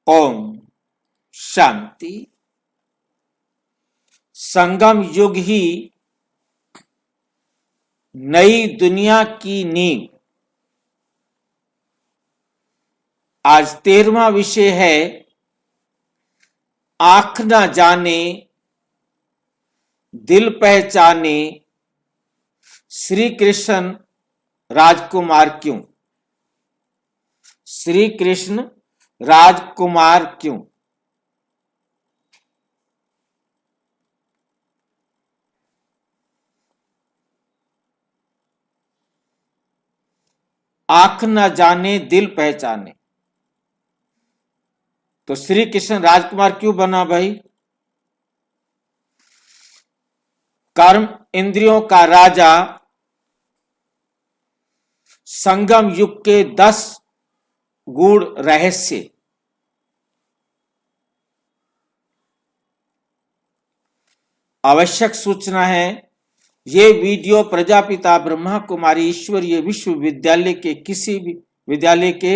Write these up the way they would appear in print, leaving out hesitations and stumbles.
ओम शांति। संगम युग ही नई दुनिया की नींव। आज 13वां विषय है आंख न जाने दिल पहचाने श्री कृष्ण राजकुमार क्यों। श्री कृष्ण राजकुमार क्यों। आंख न जाने दिल पहचाने, तो श्री कृष्ण राजकुमार क्यों बना भाई। कर्म इंद्रियों का राजा, संगम युग के 10 गूढ़ रहस्य। आवश्यक सूचना है, ये वीडियो प्रजापिता ब्रह्मा कुमारी ईश्वरीय विश्वविद्यालय के किसी भी विद्यालय के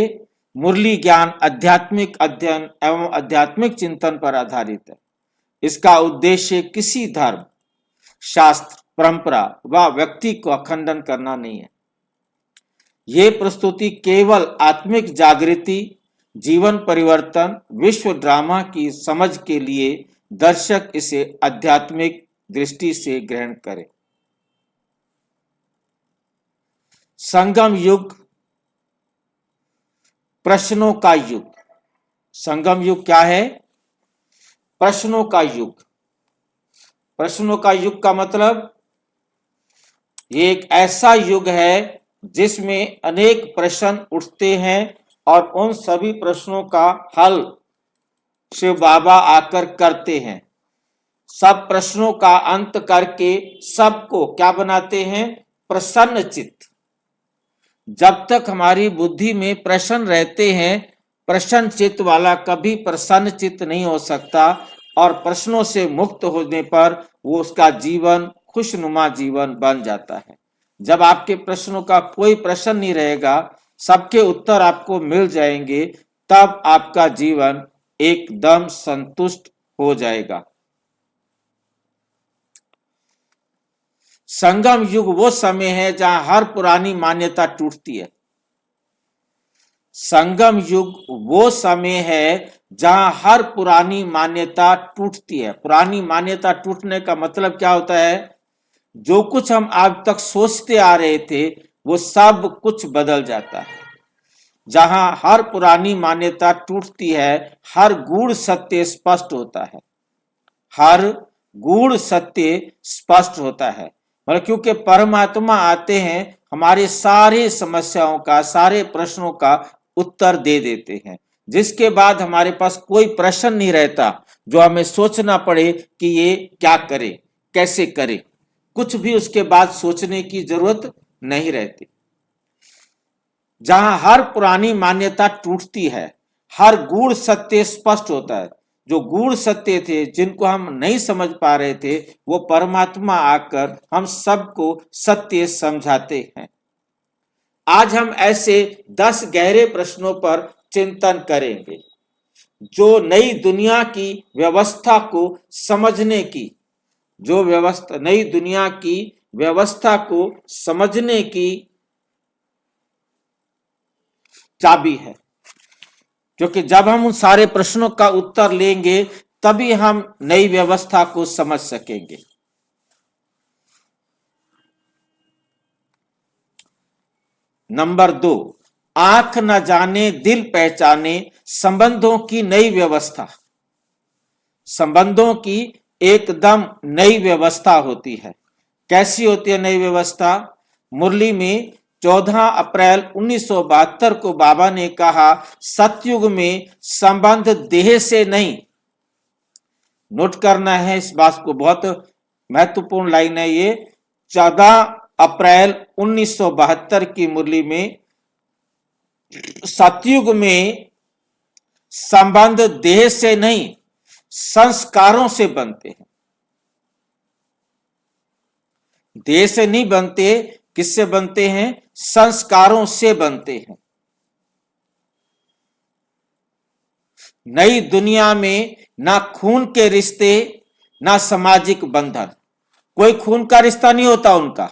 मुरली ज्ञान आध्यात्मिक अध्ययन एवं आध्यात्मिक चिंतन पर आधारित है। इसका उद्देश्य किसी धर्म, शास्त्र, परंपरा व व्यक्ति को खंडन करना नहीं है। ये प्रस्तुति केवल आत्मिक जागृति, जीवन परिवर्तन, विश्व ड्रामा की समझ के लिए दर्शक इसे आध्यात्मिक दृष्टि से ग्रहण करें। संगम युग, प्रश्नों का युग। संगम युग क्या है? प्रश्नों का युग। प्रश्नों का युग का मतलब ये एक ऐसा युग है जिसमें अनेक प्रश्न उठते हैं और उन सभी प्रश्नों का हल शिव बाबा आकर करते हैं। सब प्रश्नों का अंत करके सबको क्या बनाते हैं? प्रसन्न चित्त। जब तक हमारी बुद्धि में प्रश्न रहते हैं, प्रसन्न चित्त वाला कभी प्रसन्न चित्त नहीं हो सकता, और प्रश्नों से मुक्त होने पर वो उसका जीवन खुशनुमा जीवन बन जाता है। जब आपके प्रश्नों का कोई प्रश्न नहीं रहेगा, सबके उत्तर आपको मिल जाएंगे, तब आपका जीवन एकदम संतुष्ट हो जाएगा। संगम युग वो समय है जहां हर पुरानी मान्यता टूटती है। संगम युग वो समय है जहां हर पुरानी मान्यता टूटती है। पुरानी मान्यता टूटने का मतलब क्या होता है? जो कुछ हम आज तक सोचते आ रहे थे वो सब कुछ बदल जाता है। जहां हर पुरानी मान्यता टूटती है, हर गूढ़ सत्य स्पष्ट होता है। हर गूढ़ सत्य स्पष्ट होता है, मतलब क्योंकि परमात्मा आते हैं, हमारे सारे समस्याओं का, सारे प्रश्नों का उत्तर दे देते हैं, जिसके बाद हमारे पास कोई प्रश्न नहीं रहता जो हमें सोचना पड़े कि ये क्या करे, कैसे करे। कुछ भी उसके बाद सोचने की जरूरत नहीं रहती। जहां हर पुरानी मान्यता टूटती है, हर गूढ़ सत्य स्पष्ट होता है। जो गूढ़ सत्य थे, जिनको हम नहीं समझ पा रहे थे, वो परमात्मा आकर हम सबको सत्य समझाते हैं। आज हम ऐसे 10 गहरे प्रश्नों पर चिंतन करेंगे जो नई दुनिया की व्यवस्था को समझने की, जो व्यवस्था, नई दुनिया की व्यवस्था को समझने की चाबी है। क्योंकि जब हम उन सारे प्रश्नों का उत्तर लेंगे, तभी हम नई व्यवस्था को समझ सकेंगे। नंबर 2, आंख न जाने दिल पहचाने संबंधों की नई व्यवस्था। संबंधों की एकदम नई व्यवस्था होती है। कैसी होती है नई व्यवस्था? मुरली में 14 अप्रैल 1972 को बाबा ने कहा, सतयुग में संबंध देह से नहीं। नोट करना है इस बात को, बहुत महत्वपूर्ण लाइन है ये। 14 अप्रैल 1972 की मुरली में, सतयुग में संबंध देह से नहीं संस्कारों से बनते हैं। देह से नहीं बनते, किससे बनते हैं? संस्कारों से बनते हैं। नई दुनिया में ना खून के रिश्ते, ना सामाजिक बंधन, कोई खून का रिश्ता नहीं होता उनका।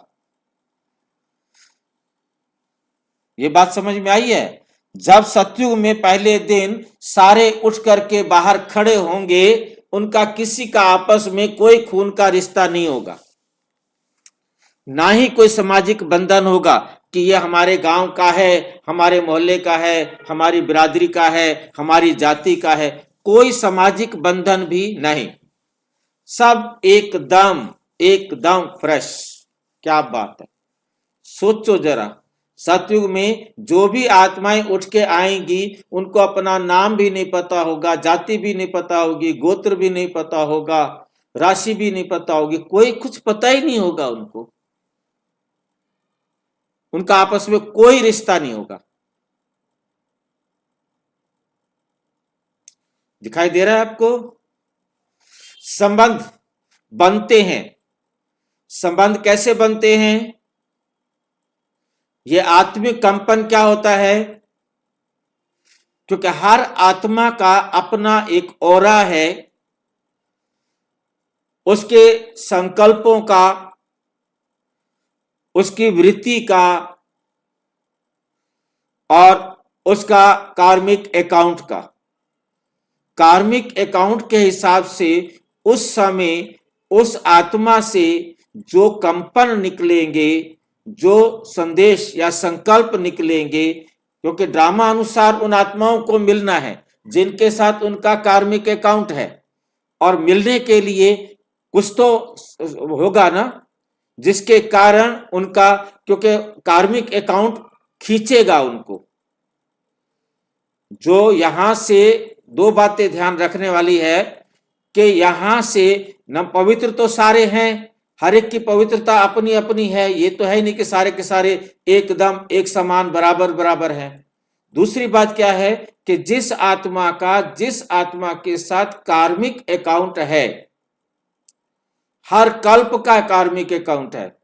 ये बात समझ में आई है? जब सतयुग में पहले दिन सारे उठ करके बाहर खड़े होंगे, उनका किसी का आपस में कोई खून का रिश्ता नहीं होगा, ना ही कोई सामाजिक बंधन होगा कि ये हमारे गांव का है, हमारे मोहल्ले का है, हमारी बिरादरी का है, हमारी जाति का है। कोई सामाजिक बंधन भी नहीं, सब एकदम एकदम फ्रेश। क्या बात है, सोचो जरा। सतयुग में जो भी आत्माएं उठ के आएंगी, उनको अपना नाम भी नहीं पता होगा, जाति भी नहीं पता होगी, गोत्र भी नहीं पता होगा, राशि भी नहीं पता होगी, कोई कुछ पता ही नहीं होगा उनको, उनका आपस में कोई रिश्ता नहीं होगा। दिखाई दे रहा है आपको? संबंध बनते हैं। संबंध कैसे बनते हैं? ये आत्मिक कंपन क्या होता है? क्योंकि हर आत्मा का अपना एक ऑरा है, उसके संकल्पों का, उसकी वृत्ति का और उसका कार्मिक अकाउंट का। कार्मिक अकाउंट के हिसाब से उस समय उस आत्मा से जो कंपन निकलेंगे, जो संदेश या संकल्प निकलेंगे, क्योंकि ड्रामा अनुसार उन आत्माओं को मिलना है जिनके साथ उनका कार्मिक अकाउंट है, और मिलने के लिए कुछ तो होगा ना, जिसके कारण उनका, क्योंकि कार्मिक अकाउंट खींचेगा उनको। जो यहां से दो बातें ध्यान रखने वाली है कि यहां से न पवित्र तो सारे हैं, हर एक की पवित्रता अपनी अपनी है, ये तो है नहीं कि सारे के सारे एकदम एक समान बराबर बराबर है। दूसरी बात क्या है कि जिस आत्मा के साथ कार्मिक अकाउंट है, हर कल्प का कार्मिक अकाउंट है,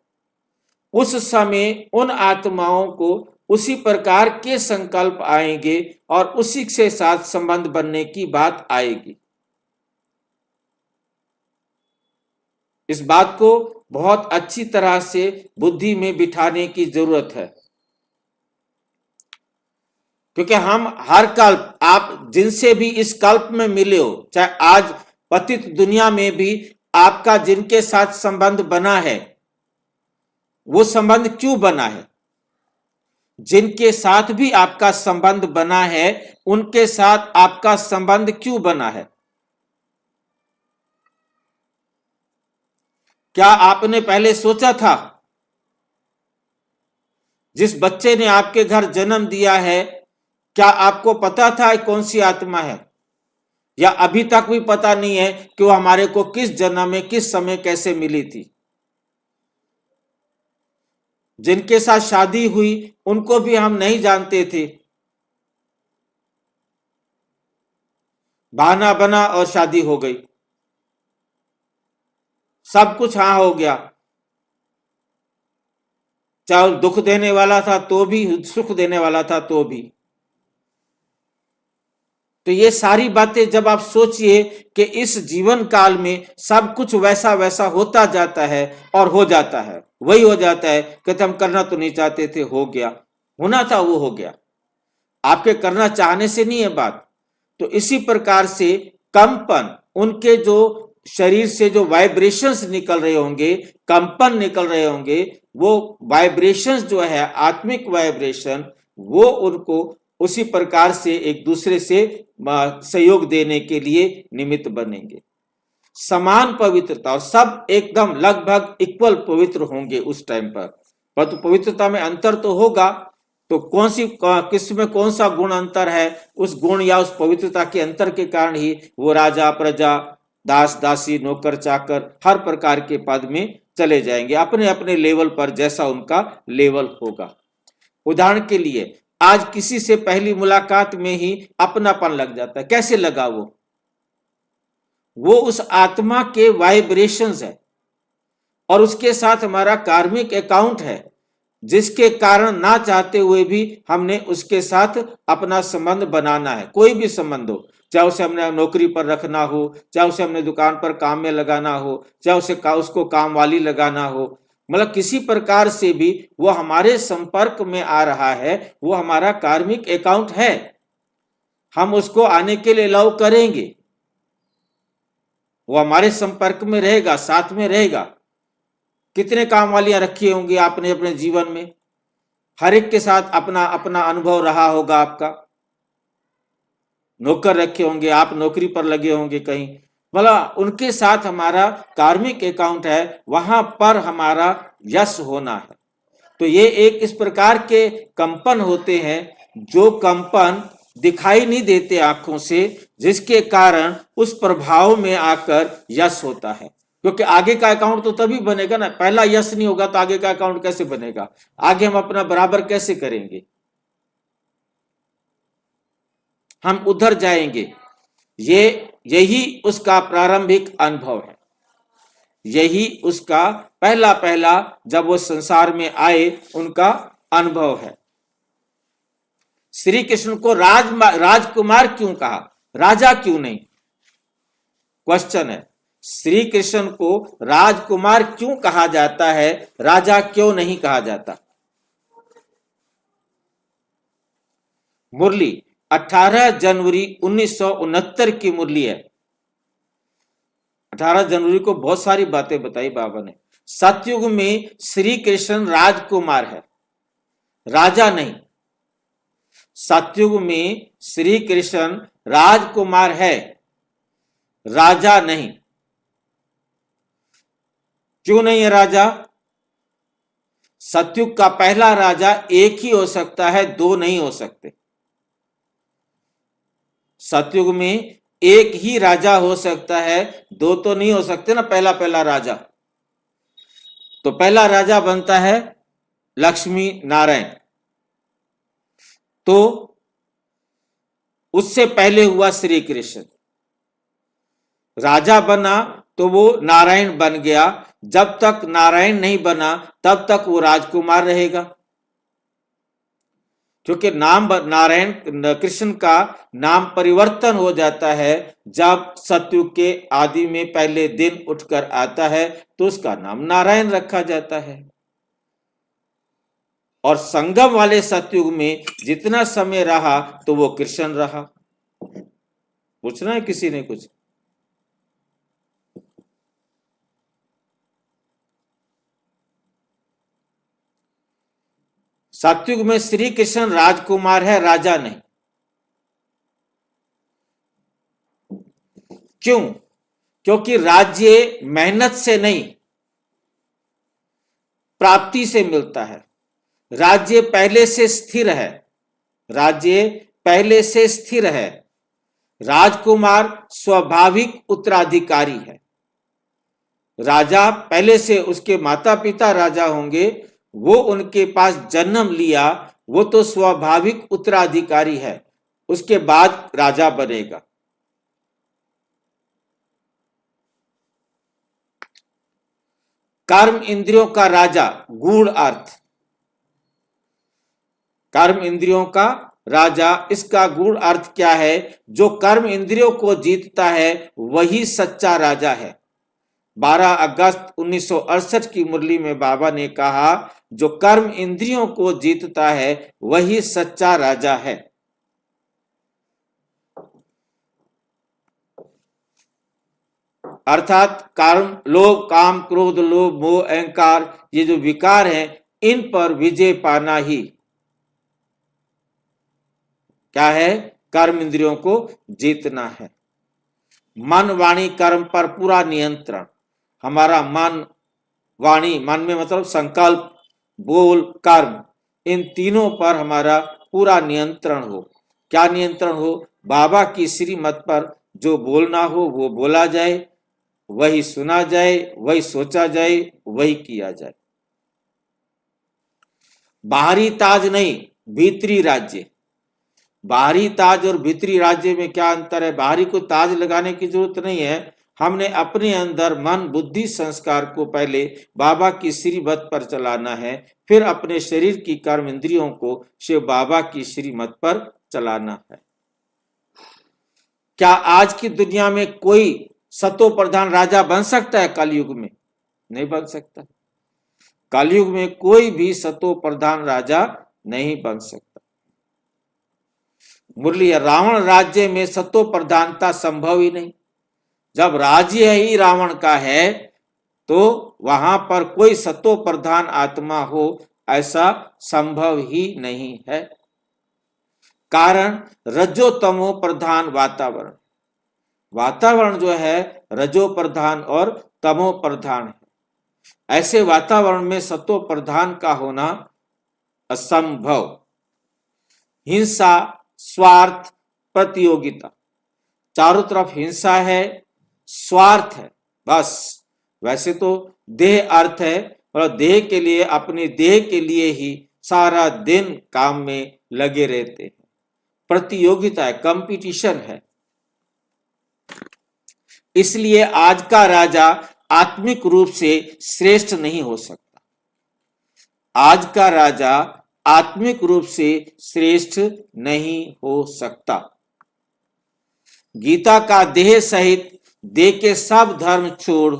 उस समय उन आत्माओं को उसी प्रकार के संकल्प आएंगे और उसी के साथ संबंध बनने की बात आएगी। इस बात को बहुत अच्छी तरह से बुद्धि में बिठाने की जरूरत है, क्योंकि हम हर कल्प, आप जिनसे भी इस कल्प में मिले हो, चाहे आज पतित दुनिया में भी आपका जिनके साथ संबंध बना है, वो संबंध क्यों बना है? जिनके साथ भी आपका संबंध बना है, उनके साथ आपका संबंध क्यों बना है? क्या आपने पहले सोचा था? जिस बच्चे ने आपके घर जन्म दिया है, क्या आपको पता था कौन सी आत्मा है? या अभी तक भी पता नहीं है कि वो हमारे को किस जन्म में, किस समय, कैसे मिली थी? जिनके साथ शादी हुई उनको भी हम नहीं जानते थे, बहाना बना और शादी हो गई, सब कुछ हाँ हो गया, चाहे दुख देने वाला था तो भी, सुख देने वाला था तो भी। तो ये सारी बातें जब आप सोचिए कि इस जीवन काल में सब कुछ वैसा वैसा होता जाता है और हो जाता है, वही हो जाता है, कहते हम करना तो नहीं चाहते थे, हो गया, होना था वो हो गया, आपके करना चाहने से नहीं है बात। तो इसी प्रकार से कंपन, उनके जो शरीर से जो वाइब्रेशंस निकल रहे होंगे, कंपन निकल रहे होंगे, वो वाइब्रेशंस जो है आत्मिक वाइब्रेशन, वो उनको उसी प्रकार से एक दूसरे से सहयोग देने के लिए निमित्त बनेंगे। समान पवित्रता, और सब एकदम लगभग इक्वल पवित्र होंगे उस टाइम पर। परंतु पवित्रता में अंतर तो होगा, तो कौन सी, किस में कौन सा गुण अंतर है, उस गुण या उस पवित्रता के अंतर के कारण ही वो राजा, प्रजा, दास, दासी, नौकर, चाकर हर प्रकार के पद में चले जाएंगे, अपने अपने लेवल पर, जैसा उनका लेवल होगा। उदाहरण के लिए आज किसी से पहली मुलाकात में ही अपनापन लग जाता है। कैसे लगा? वो उस आत्मा के वाइब्रेशंस है और उसके साथ हमारा कार्मिक अकाउंट है, जिसके कारण ना चाहते हुए भी हमने उसके साथ अपना संबंध बनाना है। कोई भी संबंध हो, चाहे उसे हमने नौकरी पर रखना हो, चाहे उसे हमने दुकान पर काम में लगाना हो, चाहे उसको काम वाली लगाना हो, मतलब किसी प्रकार से भी वो हमारे संपर्क में आ रहा है, वो हमारा कार्मिक अकाउंट है, हम उसको आने के लिए अलाउ करेंगे, वो हमारे संपर्क में रहेगा, साथ में रहेगा। कितने काम वालियां रखी होंगी आपने अपने जीवन में, हर एक के साथ अपना अपना अनुभव रहा होगा आपका। नौकर रखे होंगे, आप नौकरी पर लगे होंगे कहीं, मतलब उनके साथ हमारा कार्मिक अकाउंट है, वहां पर हमारा यश होना है। तो ये एक इस प्रकार के कंपन होते हैं जो कंपन दिखाई नहीं देते आंखों से, जिसके कारण उस प्रभाव में आकर यश होता है। क्योंकि आगे का अकाउंट तो तभी बनेगा ना, पहला यश नहीं होगा तो आगे का अकाउंट कैसे बनेगा, आगे हम अपना बराबर कैसे करेंगे, हम उधर जाएंगे। यही उसका प्रारंभिक अनुभव है, यही उसका पहला पहला जब वो संसार में आए उनका अनुभव है। श्री कृष्ण को राजकुमार क्यों कहा, राजा क्यों नहीं? क्वेश्चन है, श्री कृष्ण को राजकुमार क्यों कहा जाता है, राजा क्यों नहीं कहा जाता? मुरली 18 जनवरी 1969 की मुरली है। 18 जनवरी को बहुत सारी बातें बताई बाबा ने। सतयुग में श्री कृष्ण राजकुमार है, राजा नहीं। सतयुग में श्री कृष्ण राजकुमार है, राजा नहीं। क्यों नहीं है राजा? सतयुग का पहला राजा एक ही हो सकता है, दो नहीं हो सकते। सतयुग में एक ही राजा हो सकता है, दो तो नहीं हो सकते ना। पहला राजा तो पहला राजा बनता है लक्ष्मी नारायण, तो उससे पहले हुआ श्री कृष्ण। राजा बना तो वो नारायण बन गया, जब तक नारायण नहीं बना तब तक वो राजकुमार रहेगा। क्योंकि नाम नारायण कृष्ण का नाम परिवर्तन हो जाता है जब सतयुग के आदि में पहले दिन उठकर आता है, तो उसका नाम नारायण रखा जाता है। और संगम वाले सतयुग में जितना समय रहा तो वो कृष्ण रहा। पूछना है किसी ने कुछ? सतयुग में श्री कृष्ण राजकुमार है, राजा नहीं। क्यों? क्योंकि राज्य मेहनत से नहीं, प्राप्ति से मिलता है। राज्य पहले से स्थिर है, राज्य पहले से स्थिर है। राजकुमार स्वाभाविक उत्तराधिकारी है। राजा पहले से, उसके माता पिता राजा होंगे, वो उनके पास जन्म लिया, वो तो स्वाभाविक उत्तराधिकारी है, उसके बाद राजा बनेगा। कर्म इंद्रियों का राजा, गूढ़ अर्थ। कर्म इंद्रियों का राजा, इसका गूढ़ अर्थ क्या है? जो कर्म इंद्रियों को जीतता है वही सच्चा राजा है। 12 अगस्त 1968 की मुरली में बाबा ने कहा, जो कर्म इंद्रियों को जीतता है वही सच्चा राजा है। अर्थात कर्म, लोभ, काम, क्रोध, लोभ, मोह, अहंकार, ये जो विकार हैं, इन पर विजय पाना ही क्या है? कर्म इंद्रियों को जीतना है। मन, वाणी, कर्म पर पूरा नियंत्रण। हमारा मन, वाणी, मन में मतलब संकल्प, बोल, कर्म, इन तीनों पर हमारा पूरा नियंत्रण हो। क्या नियंत्रण हो? बाबा की श्रीमत पर जो बोलना हो वो बोला जाए, वही सुना जाए, वही सोचा जाए, वही किया जाए। बाहरी ताज नहीं, भीतरी राज्य। बाहरी ताज और भीतरी राज्य में क्या अंतर है? बाहरी को ताज लगाने की जरूरत नहीं है, हमने अपने अंदर मन, बुद्धि, संस्कार को पहले बाबा की श्रीमत पर चलाना है, फिर अपने शरीर की कर्म इंद्रियों को शिव बाबा की श्रीमत पर चलाना है। क्या आज की दुनिया में कोई सतो प्रधान राजा बन सकता है? कलयुग में नहीं बन सकता। कलयुग में कोई भी सतो प्रधान राजा नहीं बन सकता। मुरली, रावण राज्य में सतो प्रधानता संभव ही नहीं। जब राज्य ही रावण का है तो वहां पर कोई सतो प्रधान आत्मा हो ऐसा संभव ही नहीं है। कारण रजो तमो प्रधान वातावरण, वातावरण जो है रजो प्रधान और तमो प्रधान है। ऐसे वातावरण में सतो प्रधान का होना असंभव। हिंसा, स्वार्थ, प्रतियोगिता, चारों तरफ हिंसा है, स्वार्थ है, बस। वैसे तो देह अर्थ है और देह के लिए, अपने देह के लिए ही सारा दिन काम में लगे रहते हैं। प्रतियोगिता है, कंपटीशन है। इसलिए आज का राजा आत्मिक रूप से श्रेष्ठ नहीं हो सकता। आज का राजा आत्मिक रूप से श्रेष्ठ नहीं हो सकता। गीता का देह सहित देह के सब धर्म छोड़,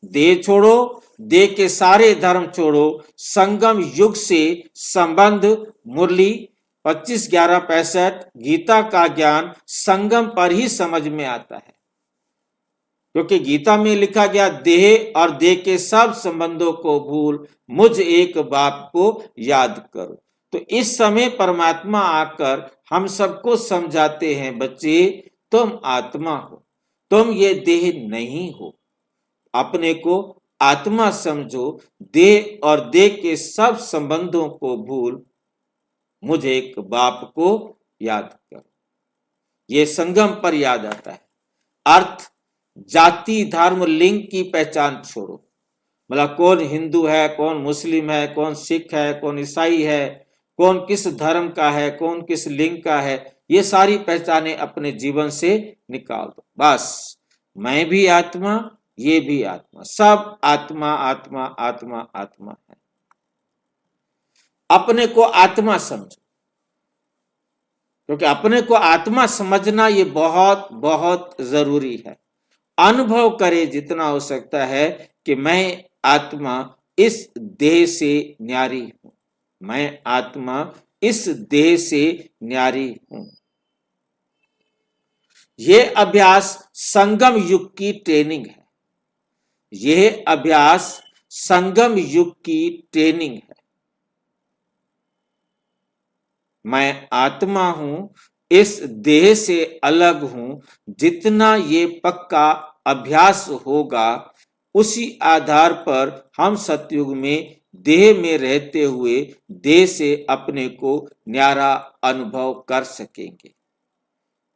देह छोड़ो, देह के सारे धर्म छोड़ो, संगम युग से संबंध। मुरली 25/11/65। गीता का ज्ञान संगम पर ही समझ में आता है, क्योंकि गीता में लिखा गया देह और देह के सब संबंधों को भूल मुझ एक बाप को याद करो। तो इस समय परमात्मा आकर हम सबको समझाते हैं, बच्चे तुम आत्मा हो, तुम ये देह नहीं हो। अपने को आत्मा समझो, देह और देह के सब संबंधों को भूल मुझे एक बाप को याद करो। ये संगम पर याद आता है। अर्थ, जाति, धर्म, लिंग की पहचान छोड़ो। मतलब कौन हिंदू है, कौन मुस्लिम है, कौन सिख है, कौन ईसाई है, कौन किस धर्म का है, कौन किस लिंग का है, ये सारी पहचानें अपने जीवन से निकाल दो। बस मैं भी आत्मा, ये भी आत्मा, सब आत्मा आत्मा आत्मा आत्मा है। अपने को आत्मा समझो, क्योंकि अपने को आत्मा समझना ये बहुत बहुत जरूरी है। अनुभव करे जितना हो सकता है कि मैं आत्मा इस देह से न्यारी हूं, मैं आत्मा इस देह से न्यारी हूं। यह अभ्यास संगम युग की ट्रेनिंग है। यह अभ्यास संगम युग की ट्रेनिंग है। मैं आत्मा हूं, इस देह से अलग हूं। जितना ये पक्का अभ्यास होगा, उसी आधार पर हम सतयुग में देह में रहते हुए देह से अपने को न्यारा अनुभव कर सकेंगे।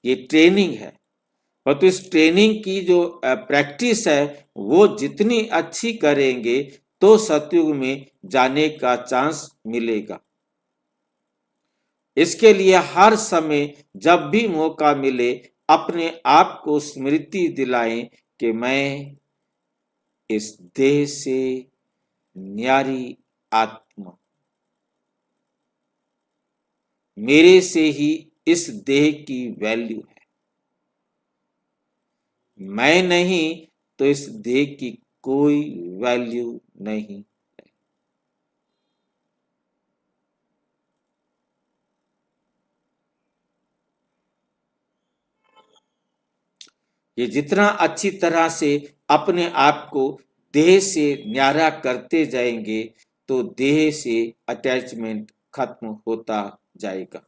ये ट्रेनिंग है। और तो इस ट्रेनिंग की जो प्रैक्टिस है वो जितनी अच्छी करेंगे तो सतयुग में जाने का चांस मिलेगा। इसके लिए हर समय जब भी मौका मिले अपने आप को स्मृति दिलाएं कि मैं इस देह से न्यारी आत्मा, मेरे से ही इस देह की वैल्यू है। मैं नहीं तो इस देह की कोई वैल्यू नहीं है। ये जितना अच्छी तरह से अपने आप को देह से न्यारा करते जाएंगे तो देह से अटैचमेंट खत्म होता जाएगा।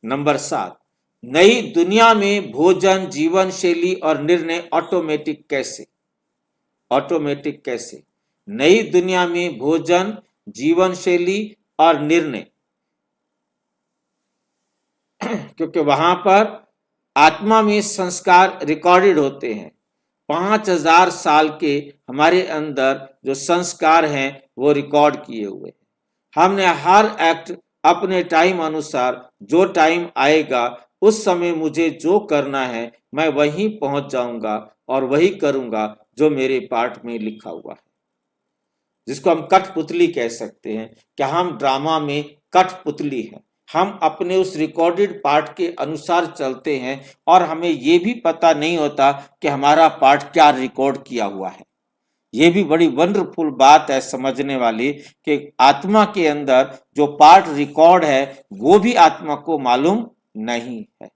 नंबर 7, नई दुनिया में भोजन, जीवन शैली और निर्णय ऑटोमेटिक कैसे? ऑटोमेटिक कैसे? नई दुनिया में भोजन, जीवन शैली और निर्णय क्योंकि वहां पर आत्मा में संस्कार रिकॉर्डेड होते हैं। 5000 साल के हमारे अंदर जो संस्कार हैं वो रिकॉर्ड किए हुए हैं। हमने हर एक्ट अपने टाइम अनुसार, जो टाइम आएगा उस समय मुझे जो करना है मैं वहीं पहुंच जाऊंगा और वही करूंगा जो मेरे पाठ में लिखा हुआ है, जिसको हम कठपुतली कह सकते हैं कि हम ड्रामा में कठपुतली हैं। हम अपने उस रिकॉर्डेड पाठ के अनुसार चलते हैं और हमें ये भी पता नहीं होता कि हमारा पाठ क्या रिकॉर्ड किया हुआ है। ये भी बड़ी वंडरफुल बात है समझने वाली कि आत्मा के अंदर जो पार्ट रिकॉर्ड है वो भी आत्मा को मालूम नहीं है।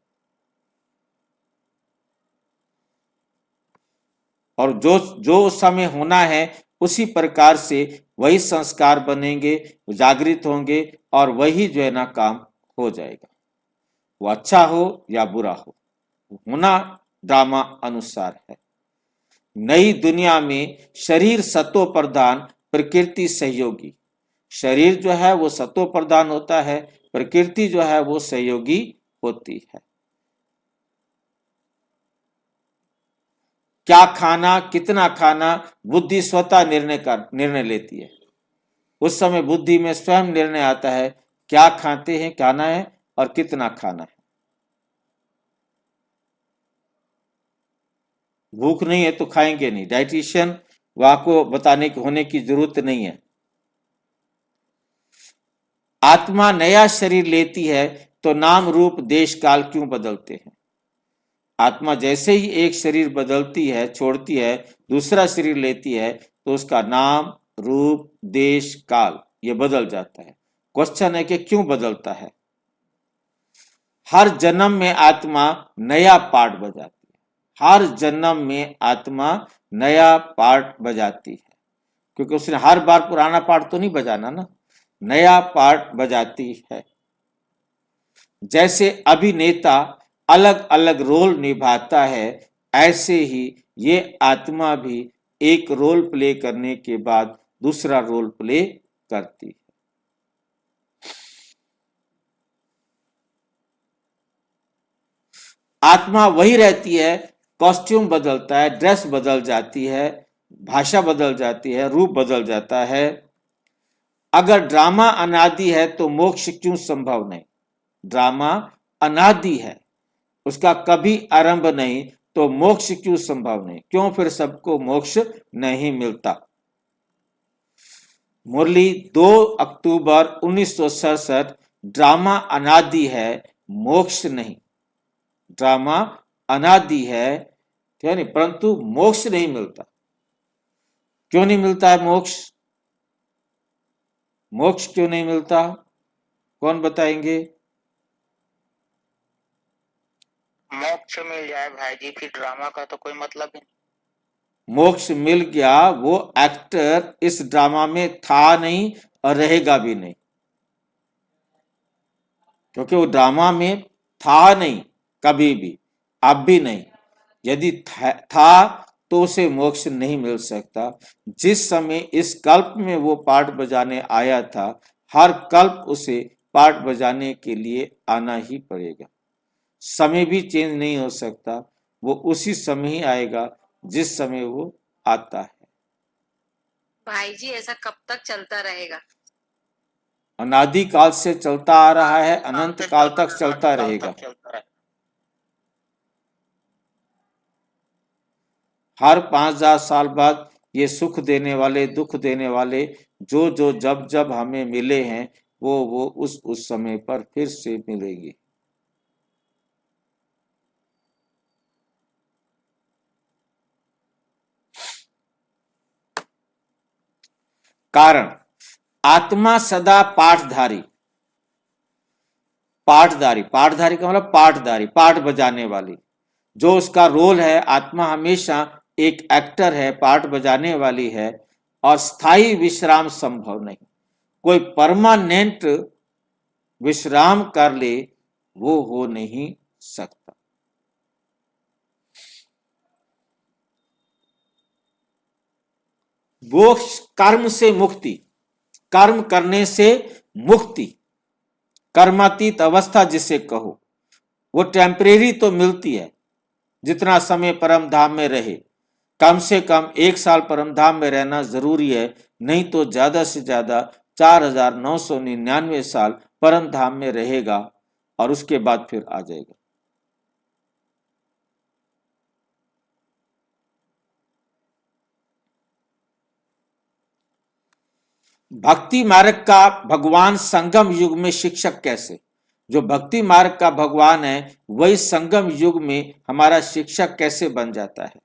और जो जो समय होना है उसी प्रकार से वही संस्कार बनेंगे, जागृत होंगे और वही जो है ना काम हो जाएगा। वो अच्छा हो या बुरा हो, होना ड्रामा अनुसार है। नई दुनिया में शरीर सत्व प्रधान, प्रकृति सहयोगी। शरीर जो है वो सत्व प्रधान होता है, प्रकृति जो है वो सहयोगी होती है। क्या खाना, कितना खाना, बुद्धि स्वतः निर्णय लेती है। उस समय बुद्धि में स्वयं निर्णय आता है क्या खाते हैं, खाना है और कितना खाना है। भूख नहीं है तो खाएंगे नहीं, डाइटिशियन वहां को बताने की होने की जरूरत नहीं है। आत्मा नया शरीर लेती है तो नाम रूप देश काल क्यों बदलते हैं। आत्मा जैसे ही एक शरीर बदलती है, छोड़ती है, दूसरा शरीर लेती है तो उसका नाम रूप देश काल ये बदल जाता है। क्वेश्चन है कि क्यों बदलता है। हर जन्म में आत्मा नया पार्ट बजाती है। हर जन्म में आत्मा नया पार्ट बजाती है, क्योंकि उसने हर बार पुराना पार्ट तो नहीं बजाना ना, नया पार्ट बजाती है। जैसे अभिनेता अलग अलग रोल निभाता है, ऐसे ही ये आत्मा भी एक रोल प्ले करने के बाद दूसरा रोल प्ले करती है। आत्मा वही रहती है, कॉस्ट्यूम बदलता है, ड्रेस बदल जाती है, भाषा बदल जाती है, रूप बदल जाता है। अगर ड्रामा अनादि है तो मोक्ष क्यों संभव नहीं। ड्रामा अनादि है, उसका कभी आरंभ नहीं, तो मोक्ष क्यों संभव नहीं, क्यों फिर सबको मोक्ष नहीं मिलता। मुरली 2 अक्टूबर 1967। ड्रामा अनादि है, मोक्ष नहीं। ड्रामा अनादि है, क्या नहीं, परंतु मोक्ष नहीं मिलता। क्यों नहीं मिलता है मोक्ष। मोक्ष क्यों नहीं मिलता, कौन बताएंगे। मोक्ष मिल जाए भाई जी फिर ड्रामा का तो कोई मतलब ही नहीं। मोक्ष मिल गया, वो एक्टर इस ड्रामा में था नहीं और रहेगा भी नहीं, क्योंकि वो ड्रामा में था नहीं कभी भी, अब भी नहीं। यदि था तो उसे मोक्ष नहीं मिल सकता। जिस समय इस कल्प में वो पार्ट बजाने आया था, हर कल्प उसे पार्ट बजाने के लिए आना ही पड़ेगा। समय भी चेंज नहीं हो सकता, वो उसी समय ही आएगा जिस समय वो आता है। भाई जी ऐसा कब तक चलता रहेगा। अनादि काल से चलता आ रहा है, अनंत काल तक चलता रहेगा। हर 5000 साल बाद ये सुख देने वाले, दुख देने वाले जो जो जब जब हमें मिले हैं वो उस समय पर फिर से मिलेंगे। कारण, आत्मा सदा पाठधारी। पाठधारी, पाठधारी का मतलब पाठधारी, पाठ बजाने वाली। जो उसका रोल है, आत्मा हमेशा एक एक्टर है, पाठ बजाने वाली है। और स्थायी विश्राम संभव नहीं। कोई परमानेंट विश्राम कर ले वो हो नहीं सकता। वो कर्म से मुक्ति, कर्म करने से मुक्ति, कर्मातीत अवस्था जिसे कहो, वो टेम्परेरी तो मिलती है। जितना समय परम धाम में रहे, कम से कम 1 साल परम धाम में रहना जरूरी है, नहीं तो ज्यादा से ज्यादा 4999 साल परम धाम में रहेगा और उसके बाद फिर आ जाएगा। भक्ति मार्ग का भगवान संगम युग में शिक्षक कैसे। जो भक्ति मार्ग का भगवान है वही संगम युग में हमारा शिक्षक कैसे बन जाता है?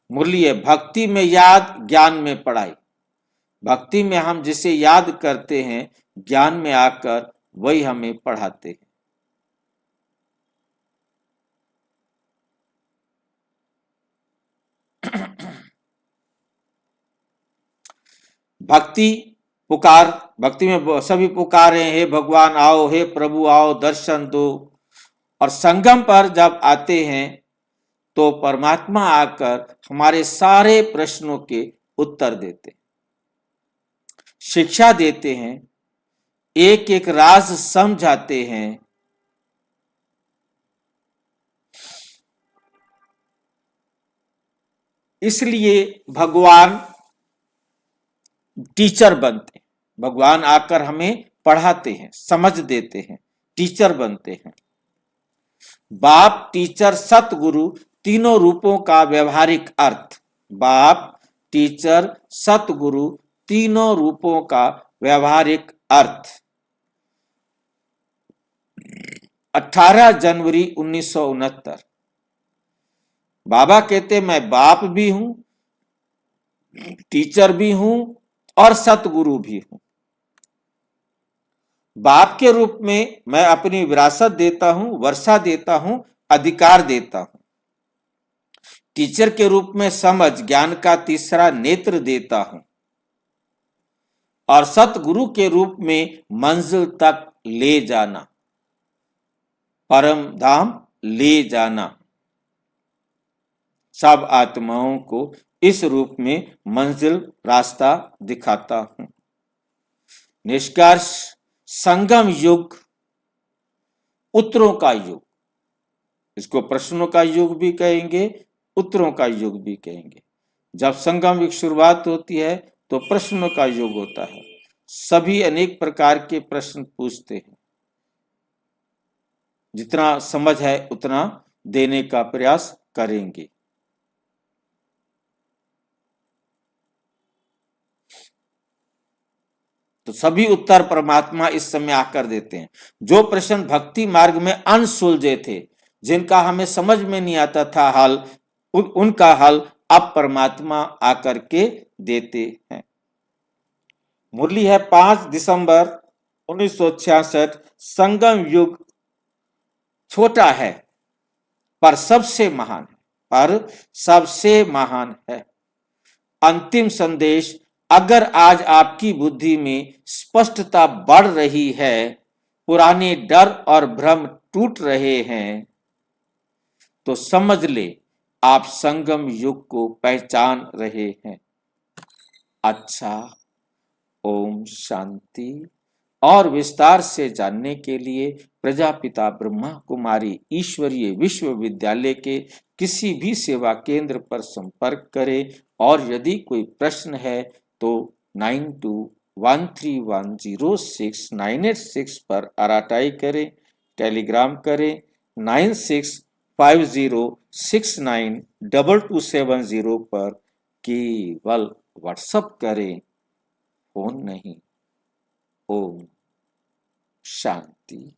मुरली है, भक्ति में याद, ज्ञान में पढ़ाई। भक्ति में हम जिसे याद करते हैं, ज्ञान में आकर वही हमें पढ़ाते हैं। भक्ति पुकार, भक्ति में सभी पुकारे, हे भगवान आओ, हे प्रभु आओ, दर्शन दो। और संगम पर जब आते हैं तो परमात्मा आकर हमारे सारे प्रश्नों के उत्तर देते, शिक्षा देते हैं, एक एक राज समझाते हैं। इसलिए भगवान टीचर बनते हैं। भगवान आकर हमें पढ़ाते हैं, समझ देते हैं, टीचर बनते हैं। बाप, टीचर, सतगुरु तीनों रूपों का व्यवहारिक अर्थ। बाप, टीचर, सतगुरु तीनों रूपों का व्यवहारिक अर्थ। 18 जनवरी 1969 बाबा कहते मैं बाप भी हूं, टीचर भी हूं और सतगुरु भी हूं। बाप के रूप में मैं अपनी विरासत देता हूं, वर्षा देता हूं, अधिकार देता हूं। टीचर के रूप में समझ, ज्ञान का तीसरा नेत्र देता हूं। और सतगुरु के रूप में मंजिल तक ले जाना, परम धाम ले जाना। सब आत्माओं को इस रूप में मंजिल रास्ता दिखाता हूं। निष्कर्ष, संगम युग उत्तरों का युग, इसको प्रश्नों का युग भी कहेंगे, उत्तरों का युग भी कहेंगे। जब संगम युग शुरुआत होती है तो प्रश्नों का युग होता है। सभी अनेक प्रकार के प्रश्न पूछते हैं, जितना समझ है उतना देने का प्रयास करेंगे। तो सभी उत्तर परमात्मा इस समय आकर देते हैं। जो प्रश्न भक्ति मार्ग में अनसुलझे थे, जिनका हमें समझ में नहीं आता था हल, उनका हल अब परमात्मा आकर के देते हैं। मुरली है 5 दिसंबर 1966। संगम युग छोटा है पर सबसे महान है, पर सबसे महान है। अंतिम संदेश, अगर आज आपकी बुद्धि में स्पष्टता बढ़ रही है, पुराने डर और भ्रम टूट रहे हैं, तो समझ ले आप संगम युग को पहचान रहे हैं। अच्छा, ओम शांति। और विस्तार से जानने के लिए प्रजापिता ब्रह्मा कुमारी ईश्वरीय विश्वविद्यालय के किसी भी सेवा केंद्र पर संपर्क करें। और यदि कोई प्रश्न है तो 9213106986 पर आरटीआई करें, टेलीग्राम करें 9650692270 पर, केवल व्हाट्सएप करें, फोन नहीं। ओम शांति।